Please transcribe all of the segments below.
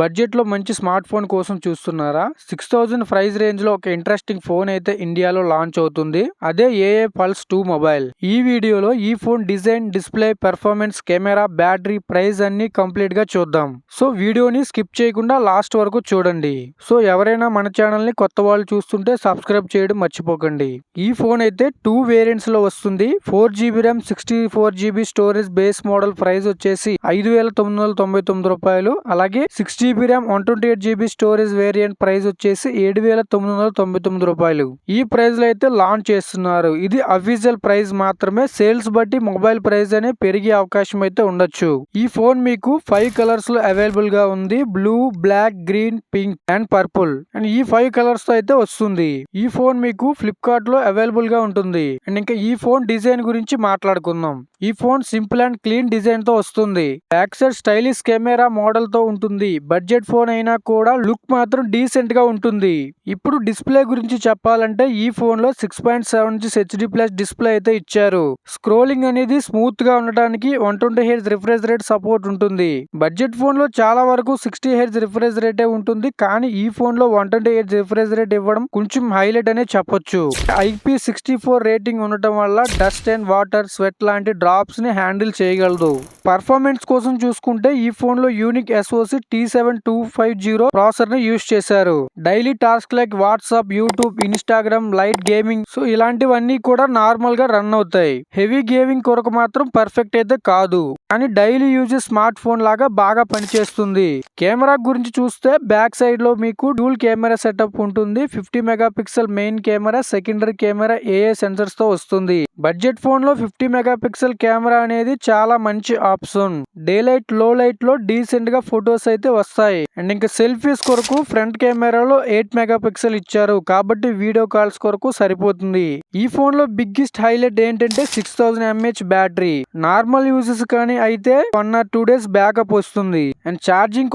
Budget లో మంచి smart phone కోసం చూస్తున్నారా? 6000 ప్రైస్ రేంజ్ లో ఒక ఇంట్రెస్టింగ్ ఫోన్ అయితే ఇండియాలో లాంచ్ అవుతుంది. అదే ఏఏ పల్స్ 2 మొబైల్. ఈ వీడియోలో ఈ phone design, display, performance, camera, battery, price అన్ని కంప్లీట్ గా చూద్దాం. సో వీడియోని స్కిప్ చేయకుండా లాస్ట్ వరకు చూడండి. సో ఎవరైనా మన ఛానల్ ని కొత్త వాళ్ళు చూస్తుంటే సబ్స్క్రైబ్ చేయడం మర్చిపోకండి. ఈ ఫోన్ అయితే 2 వేరియంట్స్ లో వస్తుంది. 4GB RAM, 64GB storage. Base model price వచ్చేసి 5999 రూపాయలు. అలాగే 6GB RAM, 128GB storage variant price వచ్చేసి 7999 రూపాయలు. ఈ ప్రైస్ లో అయితే లాంచ్ చేస్తున్నారు. ఇది అఫీషియల్ ప్రైస్ మాత్రమే. సేల్స్ బట్టి మొబైల్ ప్రైస్ అనే పెరిగే అవకాశం అయితే ఉండొచ్చు. ఈ ఫోన్ మీకు 5 కలర్స్ లో అవైలబుల్ గా ఉంది. Blue, black, green, pink and purple. And ఈ 5 కలర్స్ తో అయితే వస్తుంది. ఈ ఫోన్ మీకు ఫ్లిప్కార్ట్ లో అవైలబుల్ గా ఉంటుంది. అండ్ ఇంకా ఈ ఫోన్ డిజైన్ గురించి మాట్లాడుకుందాం. ఈ phone simple and clean design తో వస్తుంది. Back side stylish camera model తో ఉంటుంది. బడ్జెట్ ఫోన్ అయినా కూడా లుక్ మాత్రం డీసెంట్ గా ఉంటుంది. ఇప్పుడు డిస్ప్లే గురించి చెప్పాలంటే ఈ ఫోన్ లో 6.7 ఇంచెస్ HD ప్లస్ డిస్ప్లే అయితే ఇచ్చారు. స్క్రోలింగ్ అనేది స్మూత్ గా ఉండడానికి 120Hz రిఫ్రెష్ రేట్ సపోర్ట్ ఉంటుంది. బడ్జెట్ ఫోన్ లో చాలా వరకు 60Hz రిఫ్రెష్ రేటే ఉంటుంది. కానీ ఈ ఫోన్ లో 120Hz రిఫ్రెష్ రేట్ ఇవ్వడం కొంచెం హైలైట్ అనే చెప్పొచ్చు. IP64 రేటింగ్ ఉండటం వల్ల డస్ట్ అండ్ వాటర్, స్వెట్ లాంటి డ్రాప్స్ ని హ్యాండిల్ చేయగలదు. పర్ఫార్మెన్స్ కోసం చూసుకుంటే ఈ ఫోన్ లో యూనిక్ SoC T7250 ప్రాసెసర్ ని యూజ్ చేశారు. Daily task like WhatsApp, YouTube, Instagram, light gaming so ఇలాంటివన్నీ కూడా నార్మల్ గా రన్ అవుతాయి. హెవీ గేమింగ్ కొరకు మాత్రం పర్ఫెక్ట్ అయితే కాదు. కానీ డైలీ యూజ్ స్మార్ట్ ఫోన్ లాగా బాగా పనిచేస్తుంది. కెమెరా గురించి చూస్తే బ్యాక్ సైడ్ లో మీకు డ్యూల్ కెమెరా సెటప్ ఉంటుంది. 50 megapixel main camera, secondary camera AA sensors తో వస్తుంది. బడ్జెట్ ఫోన్ లో 50 మెగాపిక్సెల్ కెమెరా అనేది చాలా మంచి ఆప్షన్. డే లైట్, లో లైట్ లో డీసెంట్ గా ఫొటోస్ అయితే వస్తాయి. అండ్ ఇంకా సెల్ఫీస్ కొరకు ఫ్రంట్ కెమెరాలో 8 మెగాపిక్సెల్ ఇచ్చారు. కాబట్టి వీడియో కాల్స్ కొరకు సరిపోతుంది. ఈ ఫోన్ లో బిగ్గెస్ట్ హైలైట్ ఏంటంటే 6000 mAh బ్యాటరీ. నార్మల్ యూజెస్ కానీ అయితే 1 or 2 days బ్యాకప్ వస్తుంది. అండ్ ఛార్జింగ్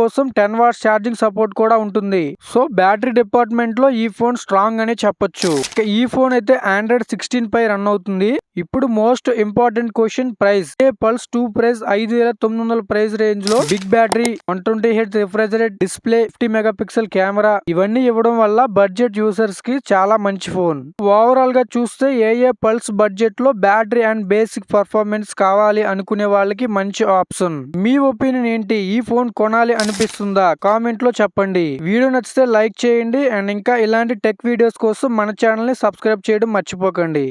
కోసం 10 watts ఛార్జింగ్ సపోర్ట్ కూడా ఉంటుంది. సో బ్యాటరీ డిపార్ట్మెంట్ లో ఈ ఫోన్ స్ట్రాంగ్ అని చెప్పొచ్చు. ఈ ఫోన్ అయితే Android 16 పై రన్ అవుతుంది. ఇప్పుడు most important question, price. Pulse 2 price 5900 price range లో big battery, 120Hz refresh rate, display, 50 megapixel camera ఇవన్నీ ఇవ్వడం వల్ల బడ్జెట్ యూజర్స్ కి చాలా మంచి ఫోన్. ఓవరాల్ గా చూస్తే ఏఏ పల్స్ బడ్జెట్ లో బ్యాటరీ అండ్ బేసిక్ పర్ఫార్మెన్స్ కావాలి అనుకునే వాళ్ళకి మంచి ఆప్షన్. మీ ఒపీనియన్ ఏంటి? ఈ ఫోన్ కొనాలి అనిపిస్తుందా? కామెంట్ లో చెప్పండి. వీడియో నచ్చితే లైక్ చేయండి. అండ్ ఇంకా ఇలాంటి టెక్ వీడియోస్ కోసం మన ఛానల్ ని సబ్స్క్రైబ్ చేయడం మర్చిపోకండి.